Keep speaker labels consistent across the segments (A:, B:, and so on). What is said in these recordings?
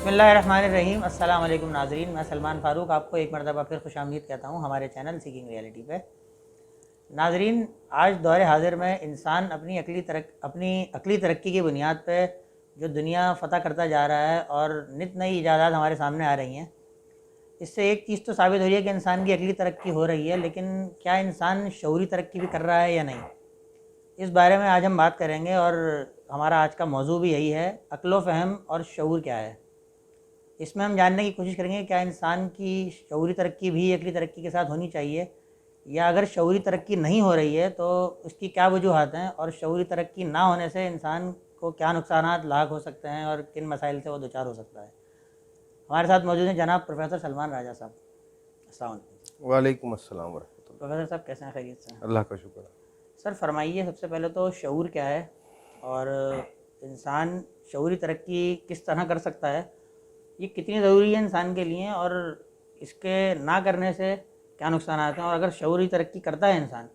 A: بسم اللہ الرحمن الرحیم۔ السلام علیکم ناظرین، میں سلمان فاروق آپ کو ایک مرتبہ پھر خوش آمدید کہتا ہوں ہمارے چینل سیکنگ ریئلٹی پہ۔ ناظرین، آج دور حاضر میں انسان اپنی عقلی ترقی کی بنیاد پہ جو دنیا فتح کرتا جا رہا ہے اور نت نئی ایجادات ہمارے سامنے آ رہی ہیں، اس سے ایک چیز تو ثابت ہو رہی ہے کہ انسان کی عقلی ترقی ہو رہی ہے، لیکن کیا انسان شعوری ترقی بھی کر رہا ہے یا نہیں؟ اس بارے میں آج ہم بات کریں گے، اور ہمارا آج کا موضوع بھی یہی ہے، عقل و فہم اور شعور کیا ہے۔ اس میں ہم جاننے کی کوشش کریں گے کہ کیا انسان کی شعوری ترقی بھی عقلی ترقی کے ساتھ ہونی چاہیے، یا اگر شعوری ترقی نہیں ہو رہی ہے تو اس کی کیا وجوہات ہیں، اور شعوری ترقی نہ ہونے سے انسان کو کیا نقصانات لاحق ہو سکتے ہیں اور کن مسائل سے وہ دوچار ہو سکتا ہے۔ ہمارے ساتھ موجود ہیں جناب پروفیسر سلمان راجہ صاحب۔ السلام علیکم۔
B: وعلیکم السلام ورحمۃ اللہ۔
A: پروفیسر صاحب کیسے ہیں؟ خیریت سے ہیں؟
B: اللہ کا شکر ہے۔
A: سر فرمائیے، سب سے پہلے تو شعور کیا ہے، اور انسان شعوری ترقی کس طرح کر سکتا ہے، یہ کتنی ضروری ہے انسان کے لیے، اور اس کے نہ کرنے سے کیا نقصانات ہیں، اور اگر شعوری ترقی کرتا ہے انسان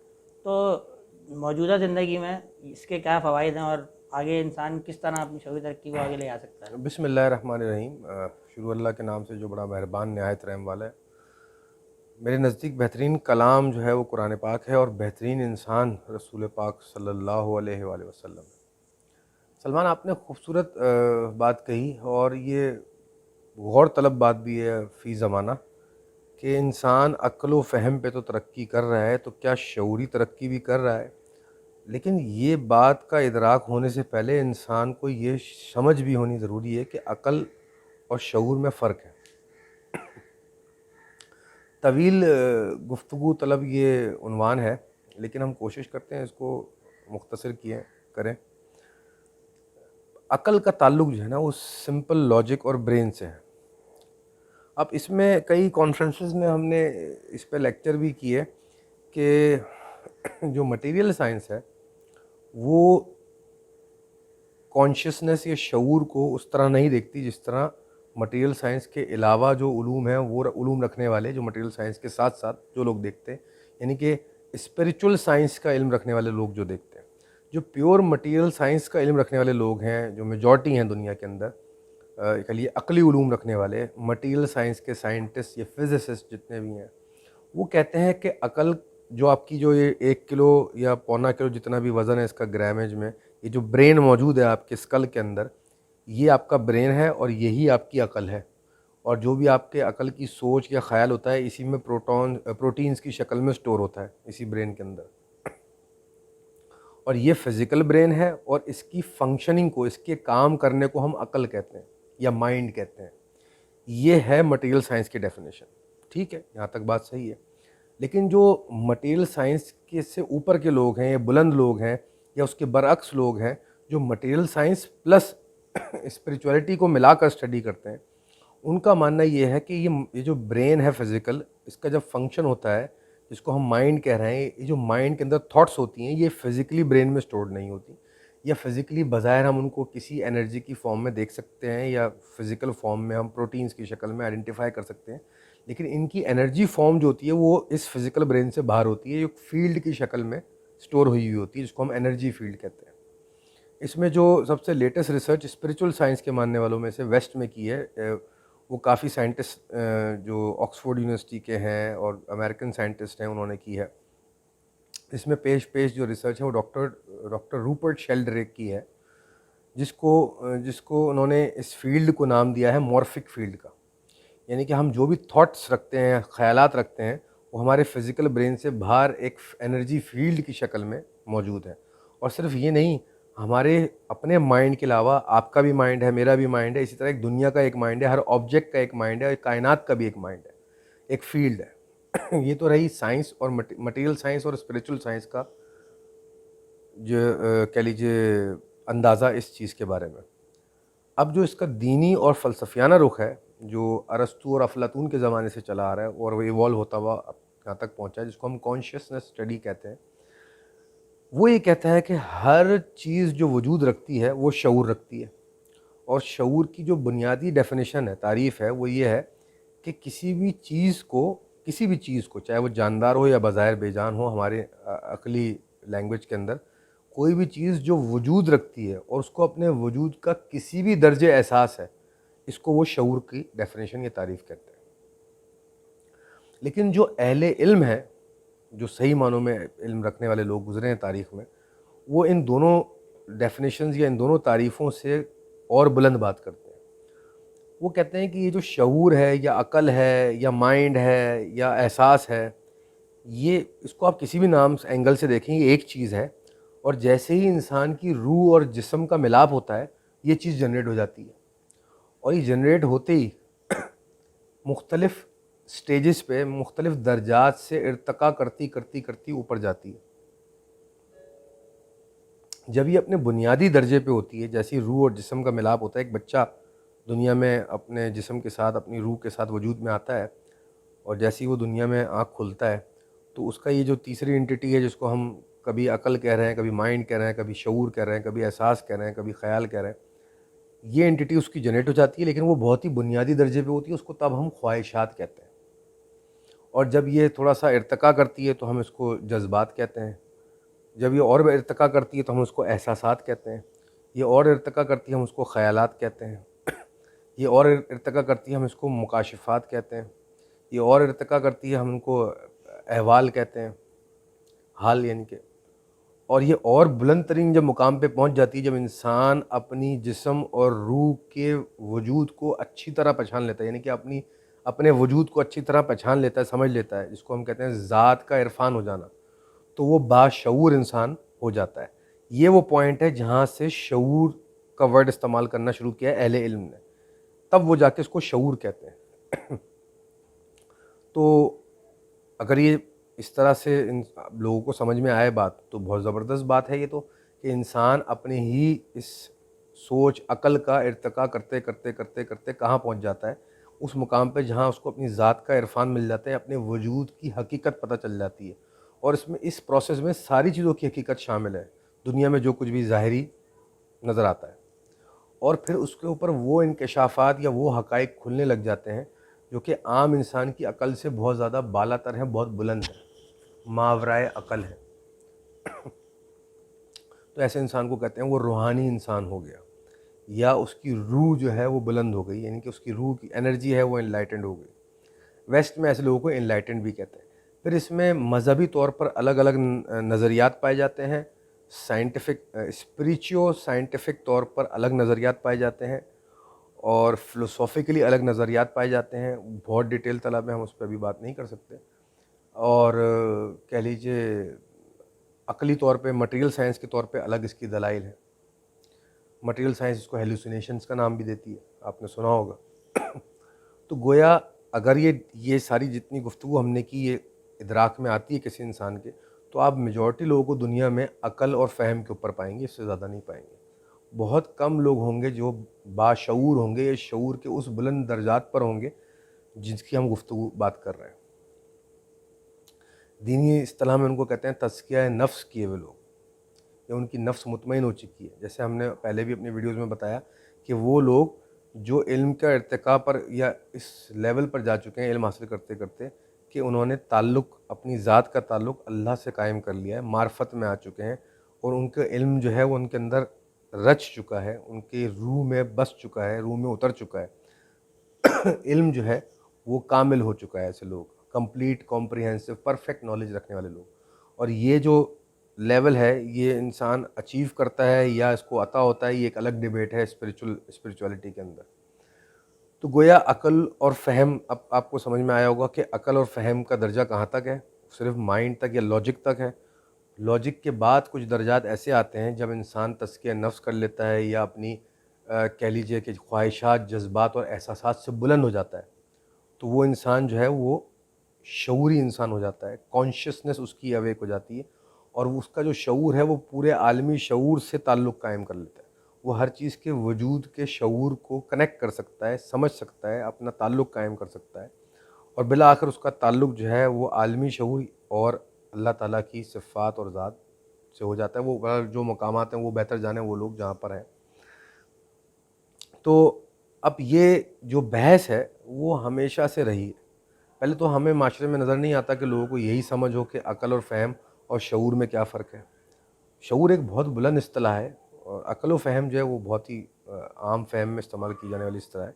A: تو موجودہ زندگی میں اس کے کیا فوائد ہیں، اور آگے انسان کس طرح اپنی شعوری ترقی کو آگے لے جا سکتا ہے؟
B: بسم اللہ الرحمن الرحیم۔ شروع اللہ کے نام سے جو بڑا مہربان نہایت رحم والا ہے۔ میرے نزدیک بہترین کلام جو ہے وہ قرآن پاک ہے، اور بہترین انسان رسول پاک صلی اللہ علیہ وآلہ وسلم۔ سلمان، آپ نے خوبصورت بات کہی، اور یہ غور طلب بات بھی ہے فی زمانہ، کہ انسان عقل و فہم پہ تو ترقی کر رہا ہے، تو کیا شعوری ترقی بھی کر رہا ہے؟ لیکن یہ بات کا ادراک ہونے سے پہلے انسان کو یہ سمجھ بھی ہونی ضروری ہے کہ عقل اور شعور میں فرق ہے۔ طویل گفتگو طلب یہ عنوان ہے، لیکن ہم کوشش کرتے ہیں اس کو مختصر کریں۔ عقل کا تعلق جو ہے نا، وہ سمپل لاجک اور برین سے ہے۔ اب اس میں کئی کانفرنسز میں ہم نے اس پہ لیکچر بھی کیے کہ جو مٹیریل سائنس ہے وہ کانشیسنس یا شعور کو اس طرح نہیں دیکھتی جس طرح مٹیریل سائنس کے علاوہ جو علوم ہیں، وہ علوم رکھنے والے جو مٹیریل سائنس کے ساتھ ساتھ جو لوگ دیکھتے ہیں، یعنی کہ اسپریچول سائنس کا علم رکھنے والے لوگ جو دیکھتے ہیں۔ جو پیور مٹیریل سائنس کا علم رکھنے والے لوگ ہیں، جو میجورٹی ہیں دنیا کے اندر، کہیے عقلی علوم رکھنے والے مٹیریل سائنس کے سائنٹسٹ یا فزسسٹ جتنے بھی ہیں، وہ کہتے ہیں کہ عقل جو آپ کی جو یہ 1 کلو یا 1.25 کلو جتنا بھی وزن ہے اس کا گرامج میں، یہ جو برین موجود ہے آپ کے اسکل کے اندر، یہ آپ کا برین ہے اور یہی آپ کی عقل ہے۔ اور جو بھی آپ کے عقل کی سوچ یا خیال ہوتا ہے، اسی میں پروٹینز کی شکل میں سٹور ہوتا ہے اسی برین کے اندر۔ اور یہ فزیکل برین ہے، اور اس کی فنکشننگ کو، اس کے کام کرنے کو ہم عقل کہتے ہیں یا مائنڈ کہتے ہیں۔ یہ ہے مٹیریل سائنس کی ڈیفینیشن۔ ٹھیک ہے، یہاں تک بات صحیح ہے۔ لیکن جو مٹیریل سائنس کے سے اوپر کے لوگ ہیں، یا بلند لوگ ہیں، یا اس کے برعکس لوگ ہیں، جو مٹیریل سائنس پلس اسپریچولیٹی کو ملا کر اسٹڈی کرتے ہیں، ان کا ماننا یہ ہے کہ یہ جو برین ہے فزیکل، اس کا جب فنکشن ہوتا ہے، جس کو ہم مائنڈ کہہ رہے ہیں، یہ جو مائنڈ کے اندر تھاٹس ہوتی ہیں، یہ فزیکلی برین میں سٹورڈ نہیں ہوتی، یا فزیکلی بظاہر ہم ان کو کسی انرجی کی فارم میں دیکھ سکتے ہیں، یا فزیکل فارم میں ہم پروٹینز کی شکل میں آئیڈینٹیفائی کر سکتے ہیں، لیکن ان کی انرجی فارم جو ہوتی ہے وہ اس فزیکل برین سے باہر ہوتی ہے، جو فیلڈ کی شکل میں سٹور ہوئی ہوئی ہوتی ہے، جس کو ہم انرجی فیلڈ کہتے ہیں۔ اس میں جو سب سے لیٹسٹ ریسرچ اسپریچول سائنس کے ماننے والوں میں سے ویسٹ میں کی ہے، وہ کافی سائنٹسٹ جو آکسفورڈ یونیورسٹی کے ہیں اور امریکن سائنٹسٹ ہیں، انہوں نے کی ہے۔ اس میں پیش جو ریسرچ ہے وہ ڈاکٹر روپرٹ شیلڈریک کی ہے، جس کو انہوں نے اس فیلڈ کو نام دیا ہے مورفک فیلڈ کا۔ یعنی کہ ہم جو بھی تھاٹس رکھتے ہیں، خیالات رکھتے ہیں، وہ ہمارے فزیکل برین سے باہر ایک انرجی فیلڈ کی شکل میں موجود ہے۔ اور صرف یہ نہیں، ہمارے اپنے مائنڈ کے علاوہ آپ کا بھی مائنڈ ہے، میرا بھی مائنڈ ہے، اسی طرح ایک دنیا کا ایک مائنڈ ہے، ہر آبجیکٹ کا ایک مائنڈ ہے، ایک کائنات کا بھی ایک مائنڈ ہے، ایک فیلڈ ہے۔ یہ تو رہی سائنس اور مٹیریل سائنس اور اسپریچول سائنس کا جو کہہ لیجیے اندازہ اس چیز کے بارے میں۔ اب جو اس کا دینی اور فلسفیانہ رخ ہے، جو ارسطو اور افلاطون کے زمانے سے چلا آ رہا ہے اور وہ ایوالو ہوتا ہوا اب یہاں تک پہنچا ہے، جس کو ہم کانشیسنس اسٹڈی کہتے ہیں، وہ یہ کہتا ہے کہ ہر چیز جو وجود رکھتی ہے وہ شعور رکھتی ہے، اور شعور کی جو بنیادی ڈیفینیشن ہے، تعریف ہے، وہ یہ ہے کہ کسی بھی چیز کو چاہے وہ جاندار ہو یا بظاہر بے جان ہو، ہمارے عقلی لینگویج کے اندر کوئی بھی چیز جو وجود رکھتی ہے اور اس کو اپنے وجود کا کسی بھی درجے احساس ہے، اس کو وہ شعور کی ڈیفینیشن یا تعریف کہتے ہیں. لیکن جو اہل علم ہے، جو صحیح معنوں میں علم رکھنے والے لوگ گزرے ہیں تاریخ میں، وہ ان دونوں ڈیفینیشنز یا ان دونوں تعریفوں سے اور بلند بات کرتے ہیں. وہ کہتے ہیں کہ یہ جو شعور ہے یا عقل ہے یا مائنڈ ہے یا احساس ہے، یہ اس کو آپ کسی بھی نام اینگل سے دیکھیں، یہ ایک چیز ہے، اور جیسے ہی انسان کی روح اور جسم کا ملاپ ہوتا ہے یہ چیز جنریٹ ہو جاتی ہے، اور یہ جنریٹ ہوتے ہی مختلف سٹیجز پہ مختلف درجات سے ارتقا کرتی کرتی کرتی اوپر جاتی ہے. جب یہ اپنے بنیادی درجے پہ ہوتی ہے، جیسی روح اور جسم کا ملاپ ہوتا ہے، ایک بچہ دنیا میں اپنے جسم کے ساتھ اپنی روح کے ساتھ وجود میں آتا ہے، اور جیسی وہ دنیا میں آنکھ کھلتا ہے تو اس کا یہ جو تیسری انٹیٹی ہے، جس کو ہم کبھی عقل کہہ رہے ہیں، کبھی مائنڈ کہہ رہے ہیں، کبھی شعور کہہ رہے ہیں، کبھی احساس کہہ رہے ہیں، کبھی خیال کہہ رہے ہیں، یہ انٹیٹی اس کی جنریٹ ہو جاتی ہے، لیکن وہ بہت ہی بنیادی درجے پہ ہوتی ہے. اس کو تب ہم خواہشات کہتے ہیں، اور جب یہ تھوڑا سا ارتقا کرتی ہے تو ہم اس کو جذبات کہتے ہیں. جب یہ اور ارتقا کرتی ہے تو ہم اس کو احساسات کہتے ہیں. یہ اور ارتقا کرتی ہے ہم اس کو خیالات کہتے ہیں. یہ اور ارتقا کرتی ہے ہم اس کو مکاشفات کہتے ہیں. یہ اور ارتقا کرتی ہے ہم ان کو احوال کہتے ہیں، حال یعنی کہ. اور یہ اور بلند ترین جب مقام پہ پہنچ جاتی ہے، جب انسان اپنی جسم اور روح کے وجود کو اچھی طرح پہچان لیتا ہے، یعنی کہ اپنے وجود کو اچھی طرح پہچان لیتا ہے، سمجھ لیتا ہے، جس کو ہم کہتے ہیں ذات کا عرفان ہو جانا، تو وہ باشعور انسان ہو جاتا ہے. یہ وہ پوائنٹ ہے جہاں سے شعور کا ورڈ استعمال کرنا شروع کیا ہے اہل علم نے، تب وہ جا کے اس کو شعور کہتے ہیں. تو اگر یہ اس طرح سے لوگوں کو سمجھ میں آئے بات تو بہت زبردست بات ہے یہ تو، کہ انسان اپنے ہی اس سوچ عقل کا ارتقا کرتے کرتے کرتے کرتے کہاں پہنچ جاتا ہے، اس مقام پہ جہاں اس کو اپنی ذات کا عرفان مل جاتا ہے، اپنے وجود کی حقیقت پتہ چل جاتی ہے. اور اس پروسیس میں ساری چیزوں کی حقیقت شامل ہے، دنیا میں جو کچھ بھی ظاہری نظر آتا ہے، اور پھر اس کے اوپر وہ انکشافات یا وہ حقائق کھلنے لگ جاتے ہیں جو کہ عام انسان کی عقل سے بہت زیادہ بالا تر ہیں، بہت بلند ہیں، ماورائے عقل ہے. تو ایسے انسان کو کہتے ہیں وہ روحانی انسان ہو گیا، یا اس کی روح جو ہے وہ بلند ہو گئی، یعنی کہ اس کی روح کی انرجی ہے وہ انلائٹنڈ ہو گئی. ویسٹ میں ایسے لوگوں کو انلائٹنڈ بھی کہتے ہیں. پھر اس میں مذہبی طور پر الگ الگ نظریات پائے جاتے ہیں، سائنٹیفک طور پر الگ نظریات پائے جاتے ہیں، اور فلسافیکلی الگ نظریات پائے جاتے ہیں. بہت ڈیٹیل طلب ہے، ہم اس پہ ابھی بات نہیں کر سکتے. اور کہہ لیجئے عقلی طور پہ مٹیریل سائنس کے طور پہ الگ اس کی دلائل ہیں. مٹیریل سائنس اس کو ہیلوسینیشنز کا نام بھی دیتی ہے، آپ نے سنا ہوگا. تو گویا اگر یہ ساری جتنی گفتگو ہم نے کی یہ ادراک میں آتی ہے کسی انسان کے، تو آپ میجورٹی لوگوں کو دنیا میں عقل اور فہم کے اوپر پائیں گے، اس سے زیادہ نہیں پائیں گے. بہت کم لوگ ہوں گے جو باشعور ہوں گے، یا شعور کے اس بلند درجات پر ہوں گے جس کی ہم گفتگو بات کر رہے ہیں. دینی اصطلاح میں ان کو کہتے ہیں تزکیہ نفس کیے ہوئے لوگ، یا ان کی نفس مطمئن ہو چکی ہے. جیسے ہم نے پہلے بھی اپنی ویڈیوز میں بتایا کہ وہ لوگ جو علم کا ارتقاء پر یا اس لیول پر جا چکے ہیں علم حاصل کرتے کرتے کہ انہوں نے تعلق، اپنی ذات کا تعلق اللہ سے قائم کر لیا ہے، معرفت میں آ چکے ہیں، اور ان کا علم جو ہے وہ ان کے اندر رچ چکا ہے، ان کی روح میں بس چکا ہے، روح میں اتر چکا ہے. علم جو ہے وہ کامل ہو چکا ہے. ایسے لوگ کمپلیٹ کمپریہنسو پرفیکٹ نالج رکھنے والے لوگ. اور یہ جو لیول ہے یہ انسان اچیو کرتا ہے یا اس کو عطا ہوتا ہے، یہ ایک الگ ڈیبیٹ ہے اسپریچولیٹی کے اندر. تو گویا عقل اور فہم، اب آپ کو سمجھ میں آیا ہوگا کہ عقل اور فہم کا درجہ کہاں تک ہے، صرف مائنڈ تک یا لاجک تک ہے. لاجک کے بعد کچھ درجات ایسے آتے ہیں جب انسان تزکیہ نفس کر لیتا ہے، یا اپنی کہہ لیجئے کہ خواہشات، جذبات اور احساسات سے بلند ہو جاتا ہے، تو وہ انسان جو ہے وہ شعوری انسان ہو جاتا ہے. کانشیسنس اس کی اویک ہو جاتی ہے، اور اس کا جو شعور ہے وہ پورے عالمی شعور سے تعلق قائم کر لیتا ہے. وہ ہر چیز کے وجود کے شعور کو کنیکٹ کر سکتا ہے، سمجھ سکتا ہے، اپنا تعلق قائم کر سکتا ہے، اور بالآخر اس کا تعلق جو ہے وہ عالمی شعور اور اللہ تعالیٰ کی صفات اور ذات سے ہو جاتا ہے. وہ جو مقامات ہیں وہ بہتر جانے وہ لوگ جہاں پر ہیں. تو اب یہ جو بحث ہے وہ ہمیشہ سے رہی ہے. پہلے تو ہمیں معاشرے میں نظر نہیں آتا کہ لوگوں کو یہی سمجھ ہو کہ عقل اور فہم اور شعور میں کیا فرق ہے. شعور ایک بہت بلند اصطلاح ہے، اور عقل و فہم جو ہے وہ بہت ہی عام فہم میں استعمال کی جانے والی اصطلاح ہے.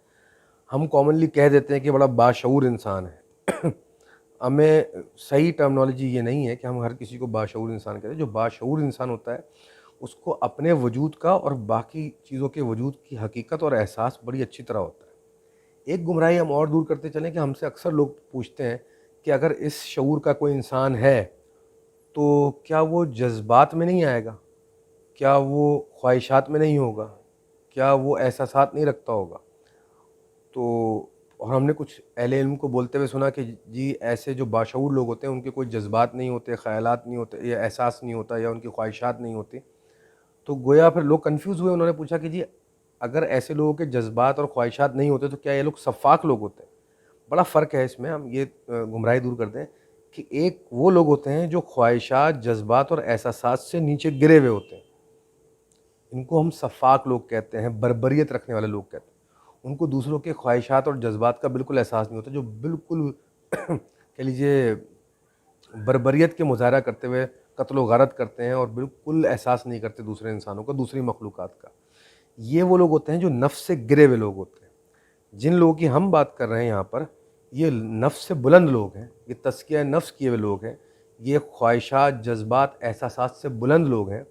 B: ہم کامنلی کہہ دیتے ہیں کہ بڑا باشعور انسان ہے. ہمیں صحیح ٹرمنالوجی یہ نہیں ہے کہ ہم ہر کسی کو باشعور انسان کہتے ہیں. جو باشعور انسان ہوتا ہے اس کو اپنے وجود کا اور باقی چیزوں کے وجود کی حقیقت اور احساس بڑی اچھی طرح ہوتا ہے. ایک گمراہی ہم اور دور کرتے چلیں کہ ہم سے اکثر لوگ پوچھتے ہیں کہ اگر اس شعور کا کوئی انسان ہے تو کیا وہ جذبات میں نہیں آئے گا؟ کیا وہ خواہشات میں نہیں ہوگا؟ کیا وہ احساسات نہیں رکھتا ہوگا؟ تو اور ہم نے کچھ اہل علم کو بولتے ہوئے سنا کہ جی ایسے جو باشعور لوگ ہوتے ہیں ان کے کوئی جذبات نہیں ہوتے، خیالات نہیں ہوتے، یا احساس نہیں ہوتا، یا ان کی خواہشات نہیں ہوتی. تو گویا پھر لوگ کنفیوز ہوئے. انہوں نے پوچھا کہ جی اگر ایسے لوگوں کے جذبات اور خواہشات نہیں ہوتے تو کیا یہ لوگ صفاک لوگ ہوتے ہیں؟ بڑا فرق ہے اس میں. ہم یہ گمراہی دور کرتے ہیں کہ ایک وہ لوگ ہوتے ہیں جو خواہشات، جذبات اور احساسات سے نیچے گرے ہوئے ہوتے ہیں. ان کو ہم صفاک لوگ کہتے ہیں، بربریت رکھنے والے لوگ کہتے ہیں. ان کو دوسروں کے خواہشات اور جذبات کا بالکل احساس نہیں ہوتا. جو بالکل کہہ لیجیے بربریت کے مظاہرہ کرتے ہوئے قتل و غارت کرتے ہیں اور بالکل احساس نہیں کرتے دوسرے انسانوں کا، دوسری مخلوقات کا. یہ وہ لوگ ہوتے ہیں جو نفس سے گرے ہوئے لوگ ہوتے ہیں. جن لوگوں کی ہم بات کر رہے ہیں یہاں پر، یہ نفس سے بلند لوگ ہیں، یہ تزکیہ نفس کیے ہوئے لوگ ہیں، یہ خواہشات، جذبات، احساسات سے بلند لوگ ہیں،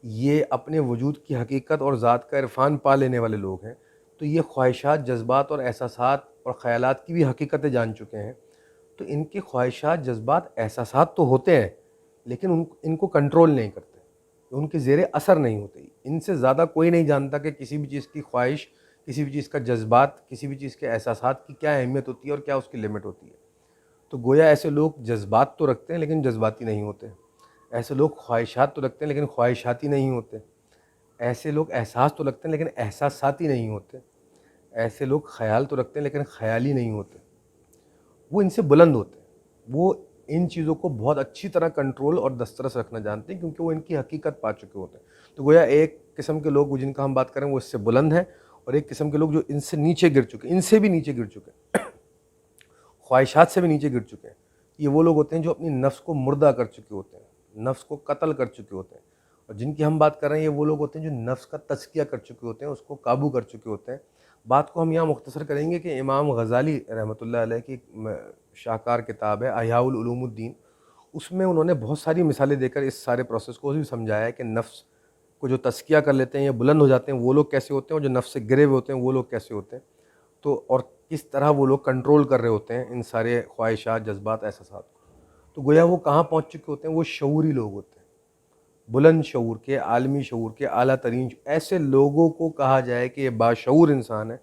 B: یہ اپنے وجود کی حقیقت اور ذات کا عرفان پا لینے والے لوگ ہیں. تو یہ خواہشات، جذبات اور احساسات اور خیالات کی بھی حقیقتیں جان چکے ہیں. تو ان کے خواہشات، جذبات، احساسات تو ہوتے ہیں لیکن ان کو کنٹرول نہیں کرتے، ان کے زیر اثر نہیں ہوتے. ان سے زیادہ کوئی نہیں جانتا کہ کسی بھی چیز کی خواہش، کسی بھی چیز کا جذبات، کسی بھی چیز کے احساسات کی کیا اہمیت ہوتی ہے اور کیا اس کی لمٹ ہوتی ہے. تو گویا ایسے لوگ جذبات تو رکھتے ہیں لیکن جذباتی نہیں ہوتے. ایسے لوگ خواہشات تو رکھتے ہیں لیکن خواہشاتی نہیں ہوتے. ایسے لوگ احساس تو رکھتے ہیں لیکن احساساتی نہیں ہوتے. ایسے لوگ خیال تو رکھتے ہیں لیکن خیالی نہیں ہوتے. وہ ان سے بلند ہوتے ہیں. وہ ان چیزوں کو بہت اچھی طرح کنٹرول اور دسترس رکھنا جانتے ہیں کیونکہ وہ ان کی حقیقت پا چکے ہوتے ہیں. تو گویا ایک قسم کے لوگ جن کا ہم بات کریں وہ اس سے بلند ہیں، اور ایک قسم کے لوگ جو ان سے نیچے گر چکے، ان سے بھی نیچے گر چکے ہیں، خواہشات سے بھی نیچے گر چکے ہیں. یہ وہ لوگ ہوتے ہیں جو اپنی نفس کو مردہ کر چکے ہوتے ہیں، نفس کو قتل کر چکے ہوتے ہیں. اور جن کی ہم بات کر رہے ہیں یہ وہ لوگ ہوتے ہیں جو نفس کا تزکیہ کر چکے ہوتے ہیں، اس کو قابو کر چکے ہوتے ہیں. بات کو ہم یہاں مختصر کریں گے کہ امام غزالی رحمۃ اللہ علیہ کی شاہکار کتاب ہے احیاء العلوم الدین، اس میں انہوں نے بہت ساری مثالیں دے کر اس سارے پروسیس کو بھی سمجھایا ہے کہ نفس کو جو تزکیہ کر لیتے ہیں یا بلند ہو جاتے ہیں وہ لوگ کیسے ہوتے ہیں، اور جو نفس سے گرے ہوئے ہوتے ہیں وہ لوگ کیسے ہوتے ہیں. تو اور کس طرح وہ لوگ کنٹرول کر رہے ہوتے ہیں ان سارے خواہشات، جذبات، احساسات کو. تو گویا وہ کہاں پہنچ چکے ہوتے ہیں؟ وہ شعوری لوگ ہوتے ہیں، بلند شعور کے، عالمی شعور کے، اعلیٰ ترین. ایسے لوگوں کو کہا جائے کہ یہ باشعور انسان ہے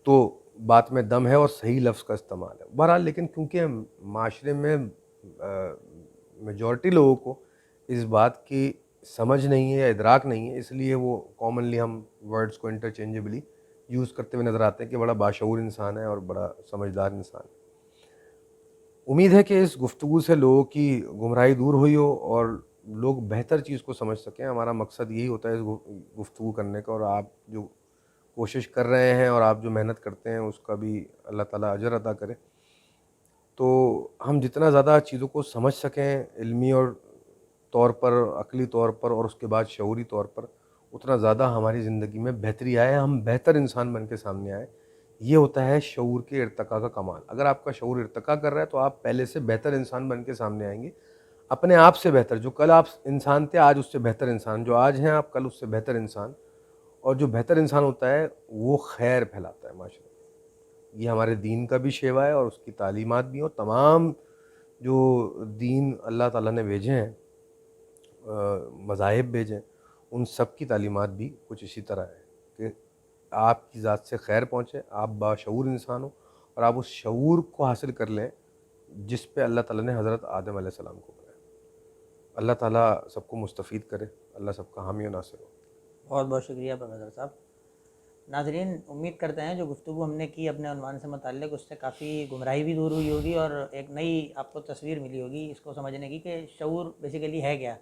B: تو بات میں دم ہے اور صحیح لفظ کا استعمال ہے. بہرحال لیکن کیونکہ معاشرے میں میجورٹی لوگوں کو اس بات کی سمجھ نہیں ہے یا ادراک نہیں ہے، اس لیے وہ کامنلی ہم ورڈز کو انٹرچینجبلی یوز کرتے ہوئے نظر آتے ہیں کہ بڑا باشعور انسان ہے اور بڑا سمجھدار انسان ہے. امید ہے کہ اس گفتگو سے لوگوں کی گمراہی دور ہوئی ہو اور لوگ بہتر چیز کو سمجھ سکیں. ہمارا مقصد یہی ہوتا ہے اس گفتگو کرنے کا، اور آپ جو کوشش کر رہے ہیں اور آپ جو محنت کرتے ہیں اس کا بھی اللہ تعالیٰ اجر عطا کرے. تو ہم جتنا زیادہ چیزوں کو سمجھ سکیں علمی اور طور پر، عقلی طور پر، اور اس کے بعد شعوری طور پر، اتنا زیادہ ہماری زندگی میں بہتری آئے، ہم بہتر انسان بن کے سامنے آئے. یہ ہوتا ہے شعور کے ارتقاء کا کمال. اگر آپ کا شعور ارتقاء کر رہا ہے تو آپ پہلے سے بہتر انسان بن کے سامنے آئیں گے، اپنے آپ سے بہتر. جو کل آپ انسان تھے آج اس سے بہتر انسان، جو آج ہیں آپ کل اس سے بہتر انسان. اور جو بہتر انسان ہوتا ہے وہ خیر پھیلاتا ہے معاشرے میں. یہ ہمارے دین کا بھی شیوا ہے اور اس کی تعلیمات بھی ہیں، اور تمام جو دین اللہ تعالیٰ نے بھیجے ہیں، مذاہب بھیجے ہیں، ان سب کی تعلیمات بھی کچھ اسی طرح ہے کہ آپ کی ذات سے خیر پہنچے، آپ باشعور انسان ہو اور آپ اس شعور کو حاصل کر لیں جس پہ اللہ تعالیٰ نے حضرت آدم علیہ السلام کو بنایا. اللہ تعالیٰ سب کو مستفید کرے، اللہ سب کا حامی و ناصر ہو.
A: بہت بہت شکریہ پروفیسر صاحب. ناظرین، امید کرتے ہیں جو گفتگو ہم نے کی اپنے عنوان سے متعلق اس سے کافی گمراہی بھی دور ہوئی ہوگی اور ایک نئی آپ کو تصویر ملی ہوگی اس کو سمجھنے کی کہ شعور بیسیکلی ہے کیا.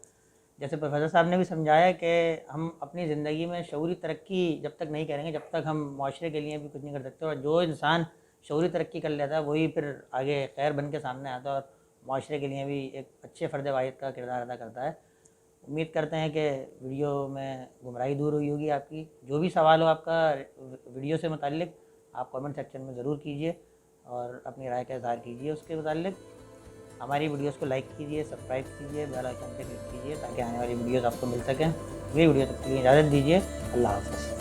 A: جیسے پروفیسر صاحب نے بھی سمجھایا کہ ہم اپنی زندگی میں شعوری ترقی جب تک نہیں کریں گے جب تک ہم معاشرے کے لیے بھی کچھ نہیں کر سکتے، اور جو انسان شعوری ترقی کر لیتا ہے وہی پھر آگے خیر بن کے سامنے آتا ہے اور معاشرے کے لیے بھی ایک اچھے فرد واحد کا کردار ادا کرتا ہے. امید کرتے ہیں کہ ویڈیو میں گمراہی دور ہوئی ہوگی آپ کی. جو بھی سوال ہو آپ کا ویڈیو سے متعلق آپ کامنٹ سیکشن میں ضرور کیجیے اور اپنی رائے کا اظہار کیجیے اس کے متعلق. ہماری ویڈیوز کو لائک کیجیے, سبسکرائب کیجیے, بیل آئیکن پہ کلک کیجیے تاکہ آنے والی ویڈیوز آپ کو مل سکیں. یہ ویڈیو تک کے لیے اجازت دیجیے. اللہ حافظ.